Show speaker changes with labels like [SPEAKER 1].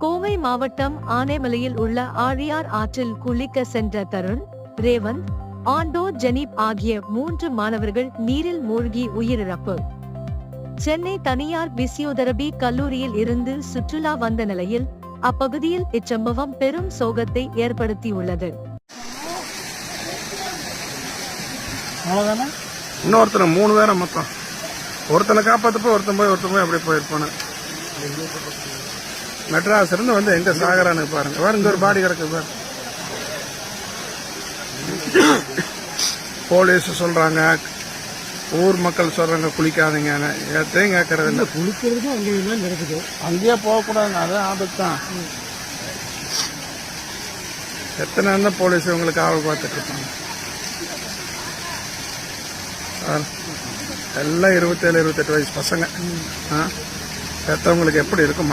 [SPEAKER 1] கோவை மாவட்டம் ஆனைமலையில் உள்ள ஆழியார் ஆற்றில் குளிக்க சென்ற தருண், ரேவந்த், ஆண்டோ ஜெனீப் ஆகிய 3 மாணவர்கள் நீரில் மூழ்கி உயிரிழப்பு. சென்னை தனியார் பிசியோதெரபி கல்லூரியில் இருந்து சுற்றுலா வந்த நிலையில் அப்பகுதியில் இச்சம்பவம் பெரும் சோகத்தை ஏற்படுத்தியுள்ளது.
[SPEAKER 2] இன்னொருத்தனை 3 பேரை மொத்தம், ஒருத்தனை காப்பாற்றப்போ ஒருத்தன் போய் அப்படியே போயிருப்பானு. மெட்ராஸ் இருந்து வந்து எங்க சாகரானு பாருங்க. வேற இங்க ஒரு பாடி கிடக்கு பாரு. போலீஸ் சொல்றாங்க, ஊர் மக்கள் சொல்றாங்க குளிக்காதீங்க. எத்தையும் கேட்கறது இல்லை.
[SPEAKER 3] குளிக்கிறது அங்கேயும் நடக்குது.
[SPEAKER 2] அங்கேயே போகக்கூடாதுங்க, அது ஆபத்து தான். எத்தனை நேரம் போலீஸ் உங்களுக்கு ஆவல் பார்த்துட்டு இருப்பாங்க. எல்லாம் 27-28 வயசு பசங்க. பெற்றவங்களுக்கு எப்படி இருக்கும்?